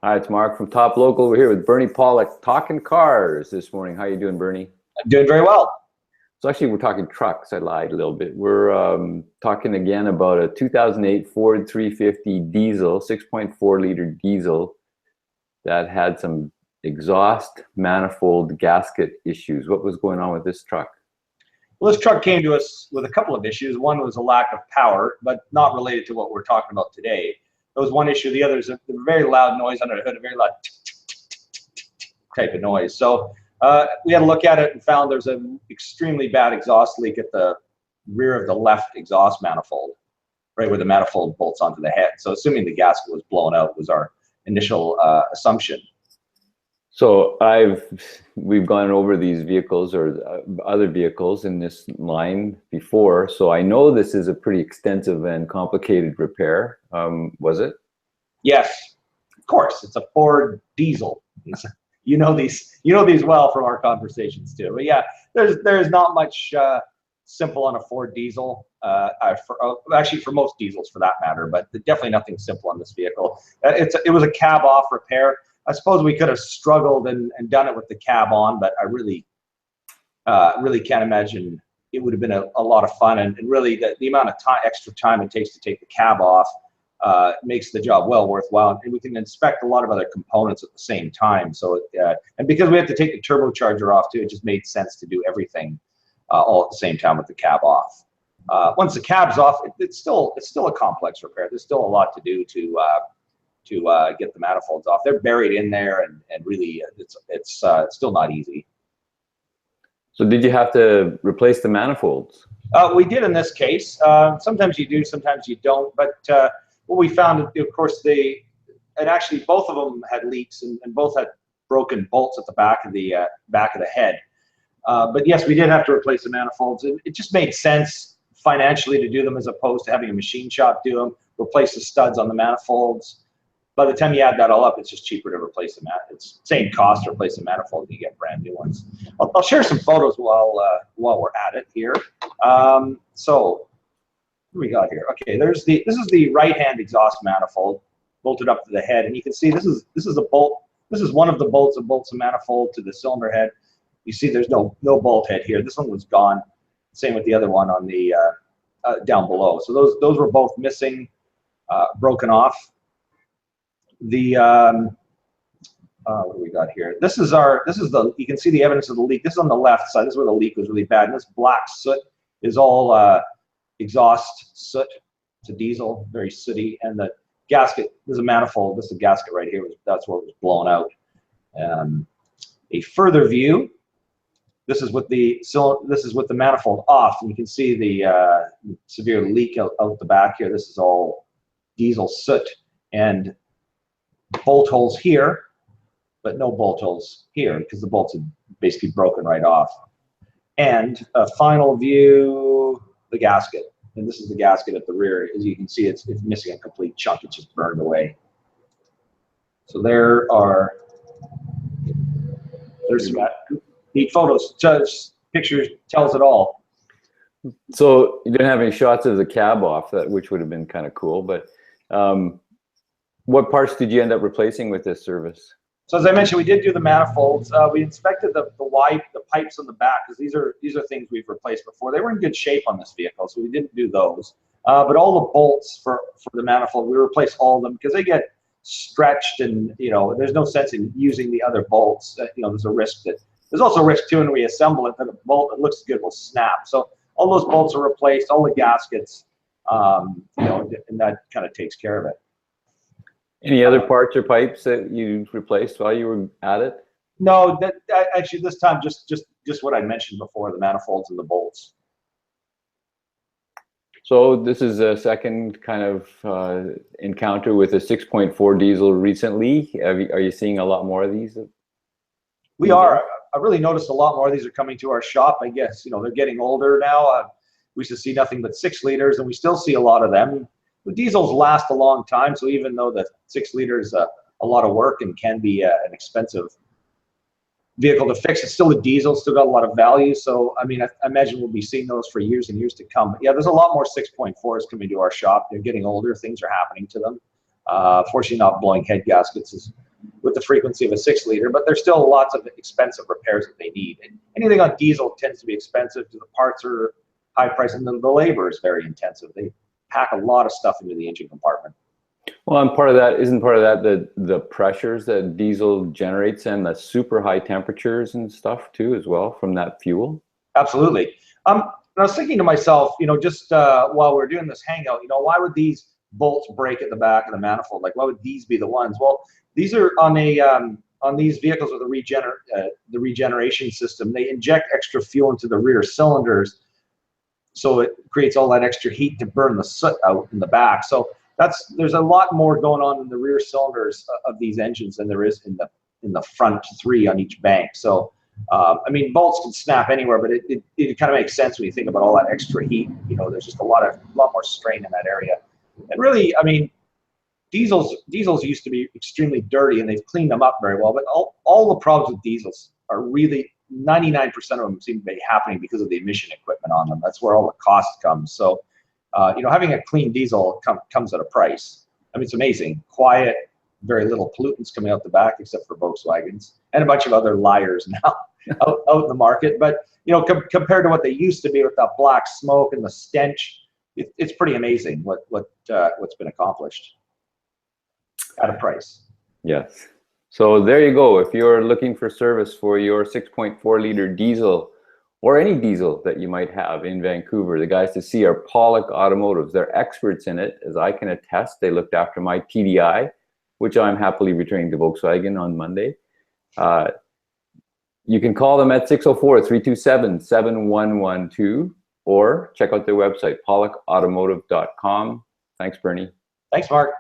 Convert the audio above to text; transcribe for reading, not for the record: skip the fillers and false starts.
Hi, it's Mark from Top Local. We're here with Bernie Pawlik talking cars this morning. How you doing, Bernie? I'm doing very well. So actually, we're talking trucks. I lied a little bit. We're talking again about a 2008 Ford 350 diesel, 6.4 liter diesel that had some exhaust manifold gasket issues. What was going on with this truck? Well, this truck came to us with a couple of issues. One was a lack of power, but not related to what we're talking about today. That was one issue. The other is a very loud noise under the hood, a very loud type of noise. So we had to look at it and found there's an extremely bad exhaust leak at the rear of the left exhaust manifold, right where the manifold bolts onto the head. So assuming the gasket was blown out was our initial assumption. So we've gone over these vehicles or other vehicles in this line before, so I know this is a pretty extensive and complicated repair. Was it? Yes, of course. It's a Ford diesel. You know these well from our conversations too. But yeah, there's not much simple on a Ford diesel. Actually, for most diesels for that matter, but definitely nothing simple on this vehicle. It was a cab off repair. I suppose we could have struggled and done it with the cab on, but I really can't imagine it would have been a lot of fun. And really, the amount of extra time it takes to take the cab off makes the job well worthwhile. And we can inspect a lot of other components at the same time. So, and because we have to take the turbocharger off too, it just made sense to do everything all at the same time with the cab off. Once the cab's off, it's still a complex repair. There's still a lot to do to get the manifolds off. They're buried in there, and really, it's still not easy. So did you have to replace the manifolds? We did in this case. Sometimes you do, sometimes you don't. But what we found, of course, and actually both of them had leaks, and both had broken bolts at the back of the head. But yes, we did have to replace the manifolds. It just made sense financially to do them as opposed to having a machine shop do them, replace the studs on the manifolds. By the time you add that all up, it's just cheaper to replace the It's same cost to replace the manifold. You get brand new ones. I'll share some photos while we're at it here. So what do we got here? Okay, this is the right-hand exhaust manifold bolted up to the head, and you can see this is a bolt. This is one of the bolts that bolts the manifold to the cylinder head. You see, there's no bolt head here. This one was gone. Same with the other one on the down below. So those were both missing, broken off. What do we got here? You can see the evidence of the leak. This is on the left side. This is where the leak was really bad. And this black soot is all exhaust soot. It's a diesel, very sooty. And the gasket, there's a manifold. This is the gasket right here. That's where it was blown out. A further view. This is with the manifold off, and you can see the severe leak out the back here. This is all diesel soot and bolt holes here, but no bolt holes here because the bolts are basically broken right off. And a final view, the gasket. And this is the gasket at the rear. As you can see, it's missing a complete chunk. It's just burned away. So there's some neat photos. Pictures tells it all. So you didn't have any shots of the cab off, which would have been kind of cool, but what parts did you end up replacing with this service? So as I mentioned, we did do the manifolds. We inspected the pipes on the back, because these are things we've replaced before. They were in good shape on this vehicle, so we didn't do those. But all the bolts for the manifold, we replaced all of them because they get stretched, and there's no sense in using the other bolts. There's a risk there's also a risk too when we assemble it that a bolt that looks good will snap. So all those bolts are replaced, all the gaskets, and that kind of takes care of it. Any other parts or pipes that you replaced while you were at it? No, actually this time just what I mentioned before, the manifolds and the bolts. So this is a second kind of encounter with a 6.4 diesel recently. Are you seeing a lot more of these? We are. I really noticed a lot more of these are coming to our shop. I guess they're getting older now. We used to see nothing but 6 liters, and we still see a lot of them. The diesels last a long time, so even though the 6 liters a lot of work and can be an expensive vehicle to fix, it's still a diesel, still got a lot of value. So I mean, I imagine we'll be seeing those for years and years to come. But yeah, there's a lot more 6.4s coming to our shop. They're getting older, things are happening to them. Fortunately, not blowing head gaskets with the frequency of a 6-liter, but there's still lots of expensive repairs that they need. And anything on diesel tends to be expensive. The parts are high price, and the labor is very intensive. They pack a lot of stuff into the engine compartment. Well, and part of that, isn't part of that the pressures that diesel generates and the super high temperatures and stuff too as well from that fuel? Absolutely. And I was thinking to myself, just while we're doing this hangout, why would these bolts break at the back of the manifold? Like, why would these be the ones? Well, these are on these vehicles with the regeneration system. They inject extra fuel into the rear cylinders, so it creates all that extra heat to burn the soot out in the back. So there's a lot more going on in the rear cylinders of these engines than there is in the front 3 on each bank. So I mean, bolts can snap anywhere, but it kind of makes sense when you think about all that extra heat. There's just a lot more strain in that area. And really, I mean, diesels used to be extremely dirty, and they've cleaned them up very well. But all the problems with diesels are really 99% of them seem to be happening because of the emission equipment on them. That's where all the cost comes. So, having a clean diesel comes at a price. I mean, it's amazing, quiet, very little pollutants coming out the back, except for Volkswagens and a bunch of other liars now out in the market. But compared to what they used to be with that black smoke and the stench, it's pretty amazing what's been accomplished at a price. Yes. So there you go. If you're looking for service for your 6.4-liter diesel or any diesel that you might have in Vancouver, the guys to see are Pawlik Automotive. They're experts in it, as I can attest. They looked after my TDI, which I'm happily returning to Volkswagen on Monday. You can call them at 604-327-7112 or check out their website, pawlikautomotive.com. Thanks, Bernie. Thanks, Mark.